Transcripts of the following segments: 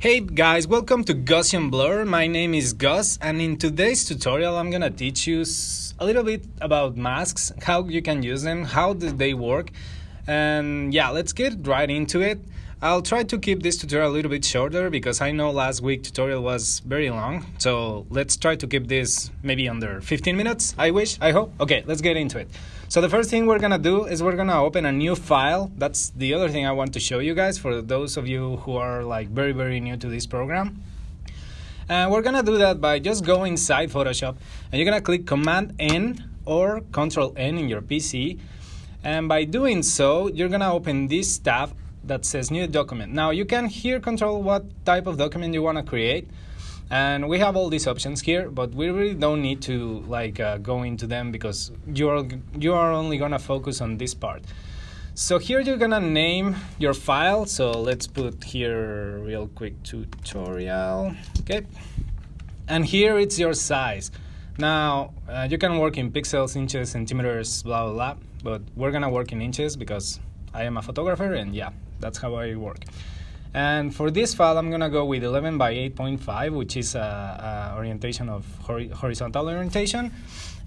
Hey guys, welcome to Gaussian Blur. My name is Gus, and in today's tutorial I'm gonna teach you a little bit about masks, how you can use them, how do they work, and yeah, let's get right into it. I'll try to keep this tutorial a little bit shorter because I know last week tutorial was very long, so let's try to keep this maybe under 15 minutes, I hope. Okay, let's get into it. So the first thing we're gonna do is we're gonna open a new file. That's the other thing I want to show you guys for those of you who are like very new to this program. And we're gonna do that by just going inside Photoshop and you're gonna click Command N or Control N in your PC. And by doing so, you're gonna open this tab that says New Document. Now you can here control what type of document you wanna create. And we have all these options here, but we really don't need to go into them because you are only gonna focus on this part. So here you're gonna name your file. So let's put here real quick tutorial. Okay, and here it's your size. Now you can work in pixels, inches, centimeters, blah blah blah, but we're gonna work in inches because I am a photographer, and yeah, that's how I work. And for this file, I'm gonna go with 11 by 8.5, which is a orientation of horizontal orientation,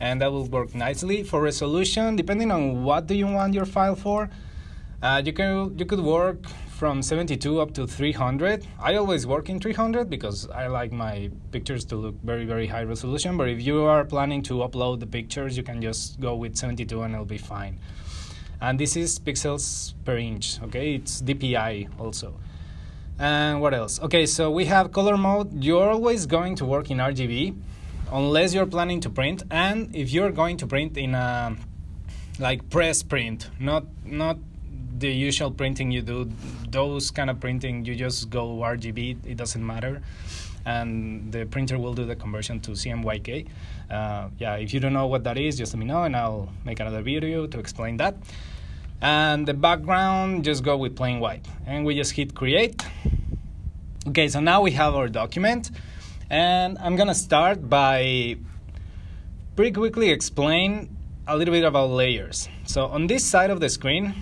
and that will work nicely. For resolution, depending on what do you want your file for, you could work from 72 up to 300. I always work in 300 because I like my pictures to look very high resolution. But if you are planning to upload the pictures, you can just go with 72 and it'll be fine. And this is pixels per inch. Okay, it's DPI also. And what else? Okay, so we have color mode. You're always going to work in RGB unless you're planning to print, and if you're going to print in a press print, not the usual printing you do, those kind of printing you just go RGB, it doesn't matter, and the printer will do the conversion to CMYK. Yeah, if you don't know what that is, just let me know and I'll make another video to explain that. And the background, just go with plain white. And we just hit create. Okay, so now we have our document. And I'm gonna start by pretty quickly explain a little bit about layers. So on this side of the screen,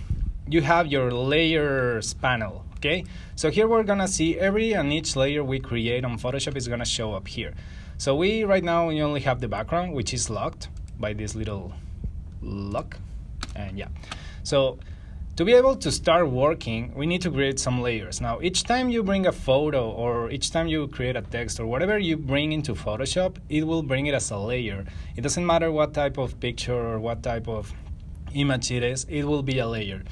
you have your layers panel, okay? So here we're gonna see every and each layer we create on Photoshop is gonna show up here. So right now we only have the background, which is locked by this little lock, and yeah. So to be able to start working, we need to create some layers. Now, each time you bring a photo or each time you create a text or whatever you bring into Photoshop, it will bring it as a layer. It doesn't matter what type of picture or what type of image it is, it will be a layer.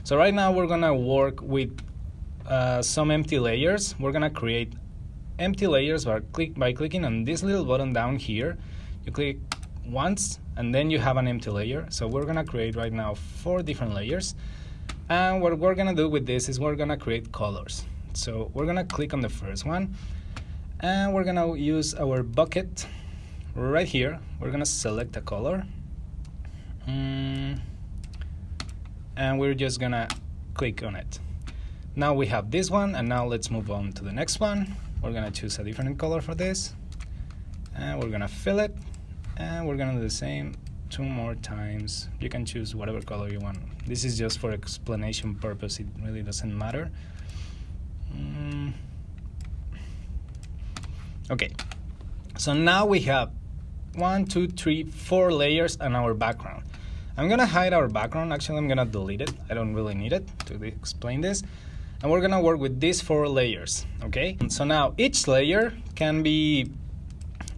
So right now we're gonna work with some empty layers. We're gonna create empty layers by clicking on this little button down here. You click once and then you have an empty layer. So we're gonna create right now 4 different layers, and what we're gonna do with this is we're gonna create colors. So we're gonna click on the first one and we're gonna use our bucket right here. We're gonna select a color and we're just gonna click on it. Now we have this one, and now let's move on to the next one. We're gonna choose a different color for this and we're gonna fill it. And we're gonna do the same 2 more times. You can choose whatever color you want. This is just for explanation purpose, it really doesn't matter. Okay, so now we have 1, 2, 3, 4 layers and our background. I'm gonna hide our background, actually I'm gonna delete it. I don't really need it to explain this. And we're gonna work with these 4 layers, okay? So now each layer can be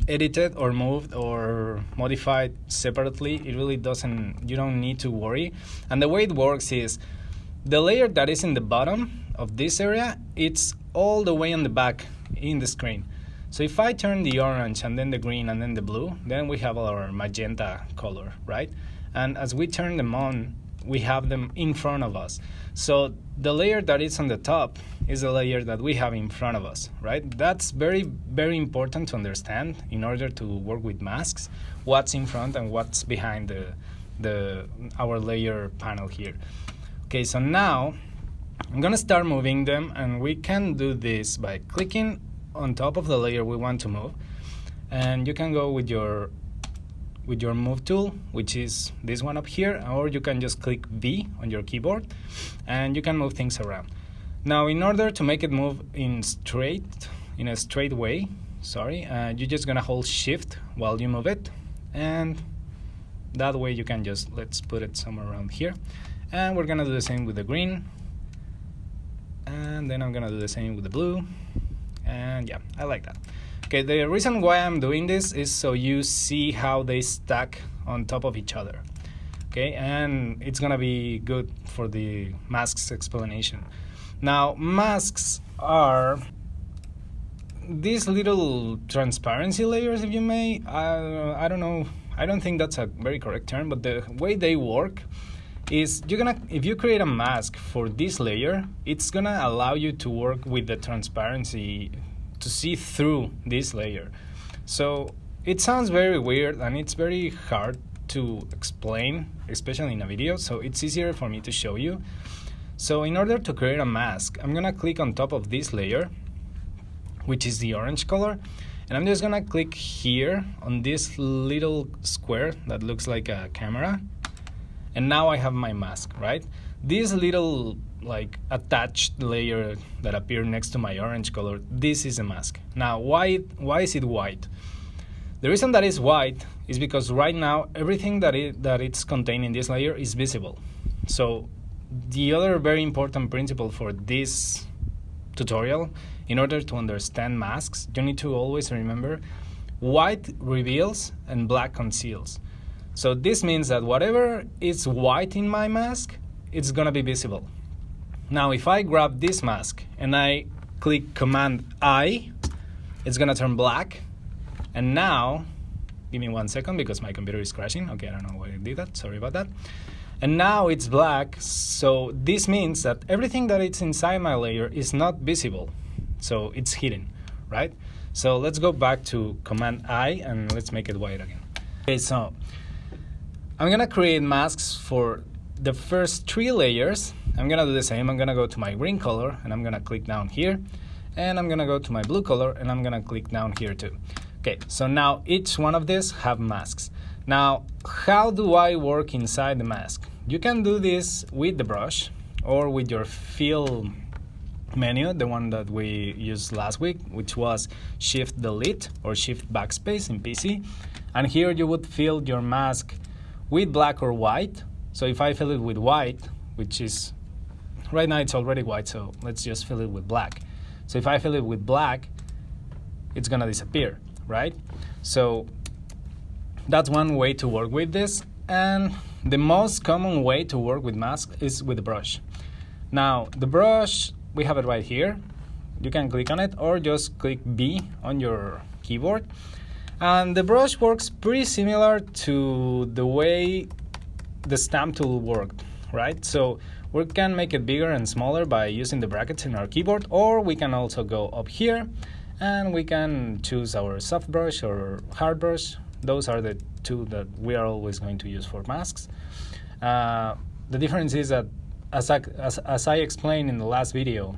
edited or moved or modified separately. It really doesn't, you don't need to worry. And the way it works is the layer that is in the bottom of this area, it's all the way on the back in the screen. So if I turn the orange and then the green and then the blue, then we have our magenta color, right? And as we turn them on, we have them in front of us. So the layer that is on the top is the layer that we have in front of us, right? That's very important to understand in order to work with masks, what's in front and what's behind our layer panel here. Okay, so now I'm gonna start moving them, and we can do this by clicking on top of the layer we want to move, and you can go with your move tool, which is this one up here, or you can just click V on your keyboard and you can move things around. Now, in order to make it move in a straight way, you're just gonna hold Shift while you move it, and that way you can just, let's put it somewhere around here, and we're gonna do the same with the green, and then I'm gonna do the same with the blue, and yeah, I like that. Okay, the reason why I'm doing this is so you see how they stack on top of each other. Okay, and it's gonna be good for the masks explanation. Now, masks are these little transparency layers, if you may. I don't know, I don't think that's a very correct term, but the way they work is if you create a mask for this layer, it's gonna allow you to work with the transparency to see through this layer. So it sounds very weird and it's very hard to explain, especially in a video, so it's easier for me to show you. So in order to create a mask, I'm gonna click on top of this layer, which is the orange color, and I'm just gonna click here on this little square that looks like a camera, and now I have my mask, right? This little like attached layer that appeared next to my orange color, this is a mask. Now, why is it white? The reason that it's white is because right now everything that it's contained in this layer is visible. So the other very important principle for this tutorial, in order to understand masks, you need to always remember white reveals and black conceals. So this means that whatever is white in my mask, it's gonna be visible. Now, if I grab this mask and I click Command I, it's gonna turn black. And now, give me 1 second because my computer is crashing. Okay, I don't know why I did that, sorry about that. And now it's black, so this means that everything that is inside my layer is not visible. So it's hidden, right? So let's go back to Command I and let's make it white again. Okay, so I'm gonna create masks for the first 3 layers. I'm gonna do the same. I'm gonna go to my green color and I'm gonna click down here. And I'm gonna go to my blue color and I'm gonna click down here too. Okay, so now each one of these have masks. Now, how do I work inside the mask? You can do this with the brush or with your fill menu, the one that we used last week, which was Shift Delete or Shift Backspace in PC. And here you would fill your mask with black or white. So if I fill it with white, which is, right now it's already white, so let's just fill it with black. So if I fill it with black, it's gonna disappear, right? So that's one way to work with this, and the most common way to work with masks is with the brush. Now, the brush, we have it right here. You can click on it or just click B on your keyboard. And the brush works pretty similar to the way the stamp tool worked, right? So we can make it bigger and smaller by using the brackets in our keyboard, or we can also go up here and we can choose our soft brush or hard brush. Those are the two that we are always going to use for masks. The difference is that, as I explained in the last video,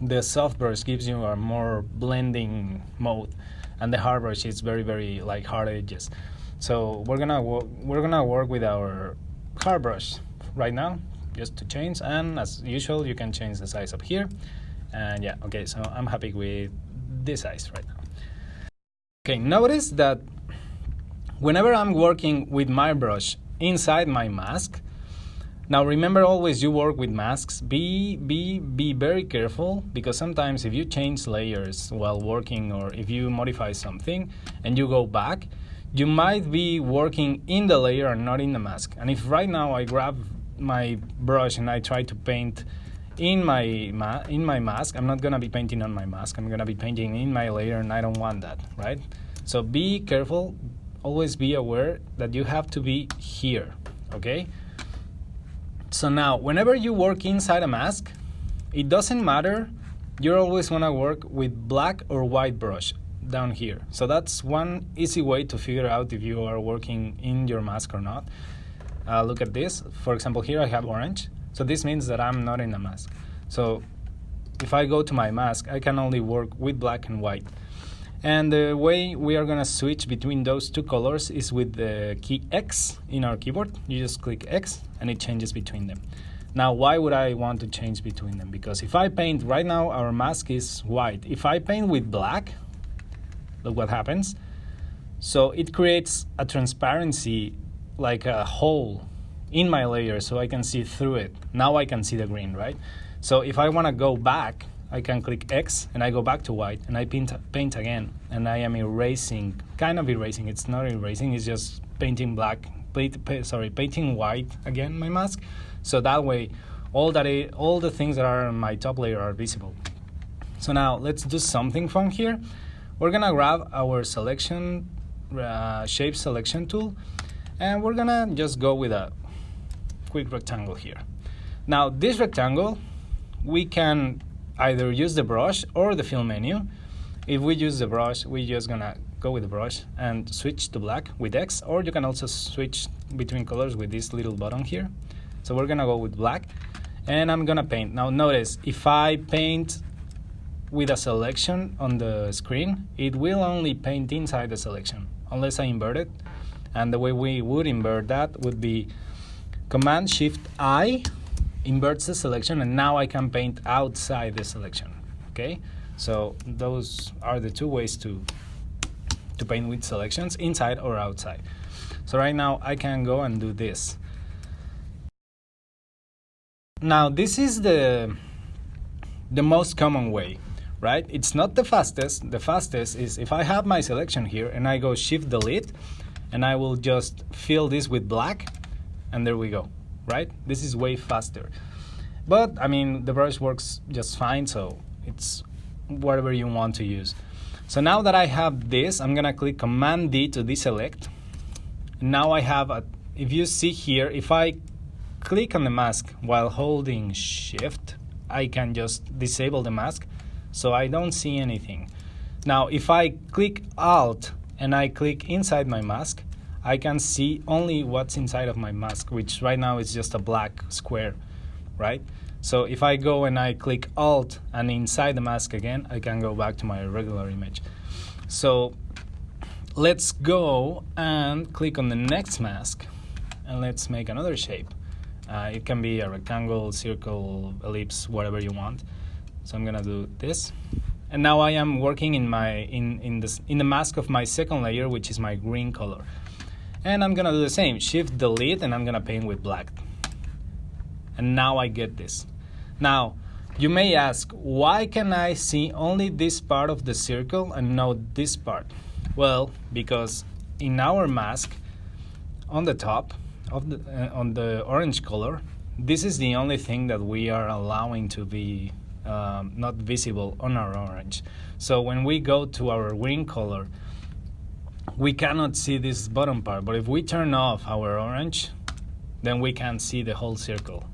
the soft brush gives you a more blending mode, and the hard brush is very, very like hard edges. So we're gonna work with our hard brush right now, just to change. And as usual, you can change the size up here. And yeah, okay. So I'm happy with this size right now. Okay, notice that whenever I'm working with my brush inside my mask, now remember always you work with masks, be very careful, because sometimes if you change layers while working or if you modify something and you go back, you might be working in the layer and not in the mask. And if right now I grab my brush and I try to paint in my mask, I'm not gonna be painting on my mask, I'm gonna be painting in my layer, and I don't want that, right? So be careful. Always be aware that you have to be here, okay? So now, whenever you work inside a mask, it doesn't matter, you always wanna work with black or white brush down here. So that's one easy way to figure out if you are working in your mask or not. Look at this, for example, here I have orange, so this means that I'm not in a mask. So if I go to my mask, I can only work with black and white. And the way we are gonna switch between those two colors is with the key X in our keyboard. You just click X and it changes between them. Now, why would I want to change between them? Because if I paint, right now our mask is white. If I paint with black, look what happens. So it creates a transparency, like a hole in my layer, so I can see through it. Now I can see the green, right? So if I want to go back, I can click X and I go back to white and I paint again, and I am erasing, kind of erasing. It's not erasing, it's just painting black, painting white again my mask. So that way, all the things that are on my top layer are visible. So now let's do something fun here. We're gonna grab our selection, shape selection tool, and we're gonna just go with a quick rectangle here. Now this rectangle, we can either use the brush or the fill menu. If we use the brush, we're just gonna go with the brush and switch to black with X, or you can also switch between colors with this little button here. So we're gonna go with black, and I'm gonna paint. Now notice, if I paint with a selection on the screen, it will only paint inside the selection, unless I invert it. And the way we would invert that would be Command-Shift-I, inverts the selection, and now I can paint outside the selection, okay? So those are the two ways to paint with selections, inside or outside. So right now I can go and do this. Now this is the most common way, right? It's not the fastest. The fastest is if I have my selection here and I go Shift Delete, and I will just fill this with black, and there we go, right? This is way faster. But I mean, the brush works just fine, so it's whatever you want to use. So now that I have this, I'm gonna click Command D to deselect. Now I have if you see here, if I click on the mask while holding Shift, I can just disable the mask, so I don't see anything. Now if I click Alt and I click inside my mask, I can see only what's inside of my mask, which right now is just a black square, right? So if I go and I click Alt and inside the mask again, I can go back to my regular image. So let's go and click on the next mask, and let's make another shape. It can be a rectangle, circle, ellipse, whatever you want. So I'm gonna do this, and now I am working in the mask of my second layer, which is my green color. And I'm gonna do the same, Shift Delete, and I'm gonna paint with black. And now I get this. Now you may ask, why can I see only this part of the circle and not this part? Well, because in our mask, on the top of on the orange color, this is the only thing that we are allowing to be not visible on our orange. So when we go to our green color, we cannot see this bottom part, but if we turn off our orange, then we can see the whole circle.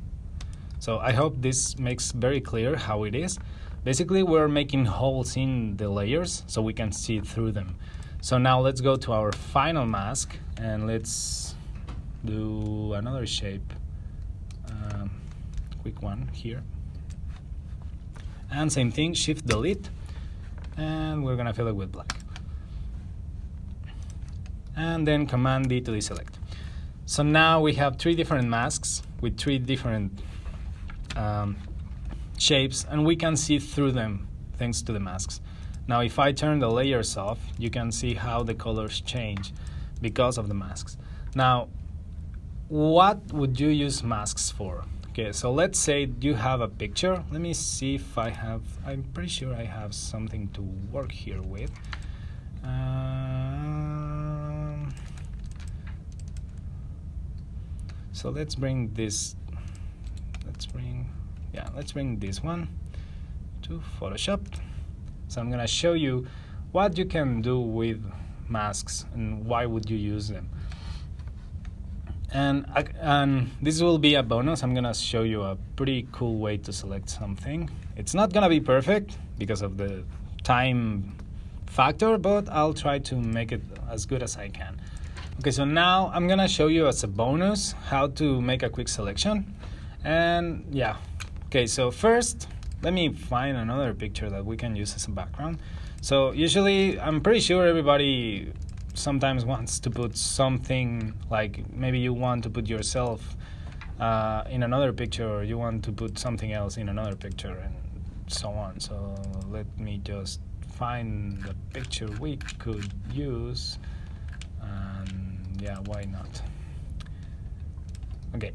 So I hope this makes very clear how it is. Basically, we're making holes in the layers so we can see through them. So now let's go to our final mask, and let's do another shape, quick one here. And same thing, Shift Delete, and we're gonna fill it with black. And then Command D to deselect. So now we have three different masks with three different shapes, and we can see through them thanks to the masks. Now if I turn the layers off, you can see how the colors change because of the masks. Now, what would you use masks for? Okay, so let's say you have a picture. Let me see if I'm pretty sure I have something to work here with. So let's bring this, let's bring this one to Photoshop. So I'm gonna show you what you can do with masks and why would you use them. And this will be a bonus. I'm gonna show you a pretty cool way to select something. It's not gonna be perfect because of the time factor, but I'll try to make it as good as I can. Okay, so now I'm gonna show you as a bonus how to make a quick selection. And yeah, okay, so first let me find another picture that we can use as a background. So usually, I'm pretty sure everybody sometimes wants to put something, like maybe you want to put yourself in another picture, or you want to put something else in another picture, and so on. So let me just find the picture we could use, and yeah, why not? Okay.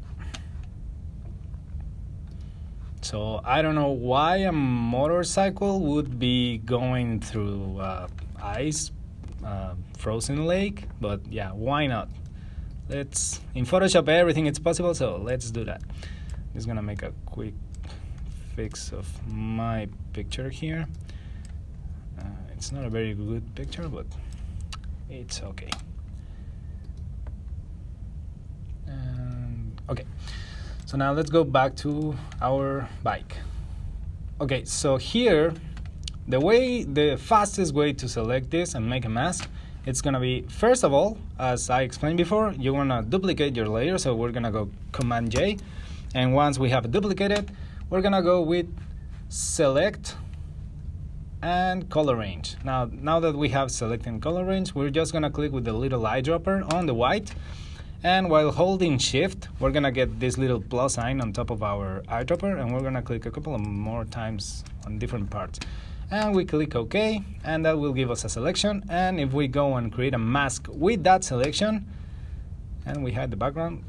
So I don't know why a motorcycle would be going through ice, frozen lake, but yeah, why not? Let's, in Photoshop everything is possible, so let's do that. I'm just gonna make a quick fix of my picture here. It's not a very good picture, but it's okay. Okay, so now let's go back to our bike. Okay, so here, the fastest way to select this and make a mask, it's gonna be, first of all, as I explained before, you wanna duplicate your layer, so we're gonna go Command J, and once we have it duplicated, we're gonna go with Select and Color Range. Now that we have selected color range, we're just gonna click with the little eyedropper on the white, and while holding Shift, we're gonna get this little plus sign on top of our eyedropper, and we're gonna click a couple of more times on different parts. And we click OK, and that will give us a selection. And if we go and create a mask with that selection, and we hide the background,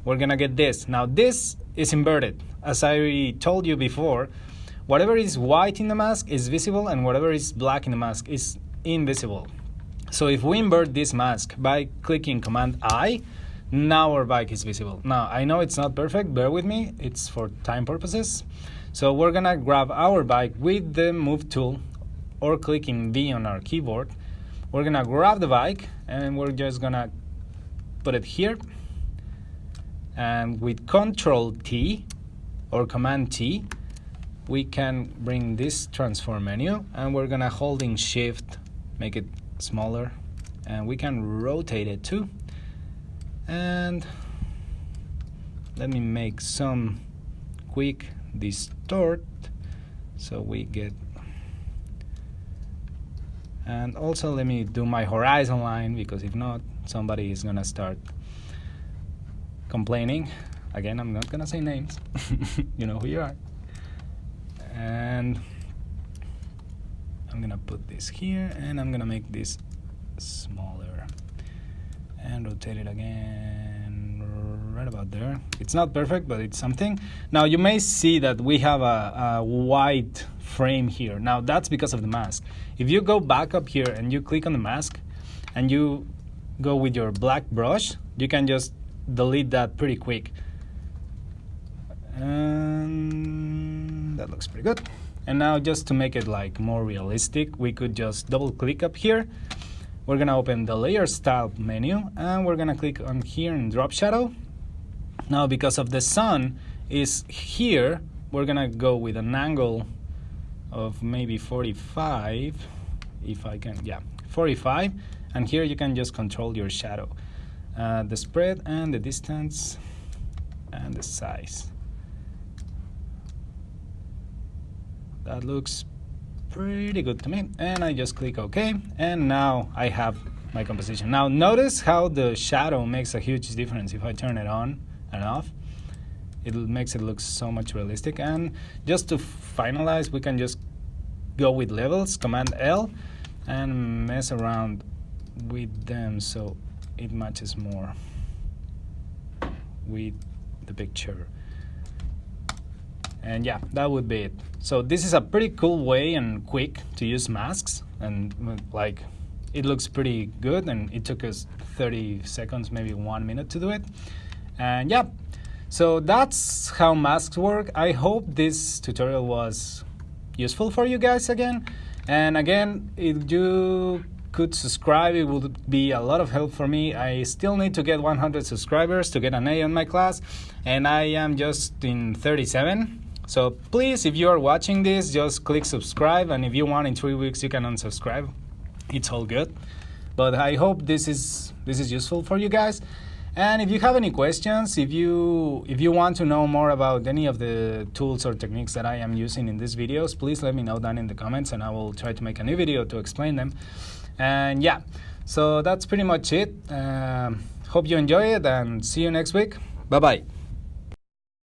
we're gonna get this. Now this is inverted. As I told you before, whatever is white in the mask is visible, and whatever is black in the mask is invisible. So if we invert this mask by clicking Command I, now our bike is visible. Now I know it's not perfect, bear with me, it's for time purposes. So we're gonna grab our bike with the Move tool, or clicking V on our keyboard. We're gonna grab the bike, and we're just gonna put it here. And with Control T or Command T, we can bring this transform menu, and we're gonna holding Shift, make it smaller, and we can rotate it too. And let me make some quick distort so we get, and also let me do my horizon line, because if not, somebody is gonna start complaining. Again, I'm not gonna say names. You know who you are. And I'm gonna put this here, and I'm gonna make this smaller and rotate it again right about there. It's not perfect, but it's something. Now you may see that we have a white frame here. Now that's because of the mask. If you go back up here and you click on the mask and you go with your black brush, you can just delete that pretty quick. And that looks pretty good. And now just to make it like more realistic, we could just double click up here. We're gonna open the layer style menu, and we're gonna click on here and drop shadow. Now because of the sun is here, we're gonna go with an angle of maybe 45, if I can, yeah, 45. And here you can just control your shadow, the spread and the distance and the size. That looks pretty good to me, and I just click OK, and now I have my composition. Now notice how the shadow makes a huge difference. If I turn it on and off, it makes it look so much realistic. And just to finalize, we can just go with levels, Command L, and mess around with them so it matches more with the picture. And yeah, that would be it. So this is a pretty cool way and quick to use masks, and like it looks pretty good, and it took us 30 seconds, maybe 1 minute to do it. And yeah, so that's how masks work. I hope this tutorial was useful for you guys again. And again, if you could subscribe, it would be a lot of help for me. I still need to get 100 subscribers to get an A on my class, and I am just in 37. So please, if you are watching this, just click subscribe, and if you want, in 3 weeks you can unsubscribe. It's all good. But I hope this is useful for you guys. And if you have any questions, if you want to know more about any of the tools or techniques that I am using in these videos, please let me know down in the comments, and I will try to make a new video to explain them. And yeah, so that's pretty much it. Hope you enjoy it, and see you next week. Bye bye.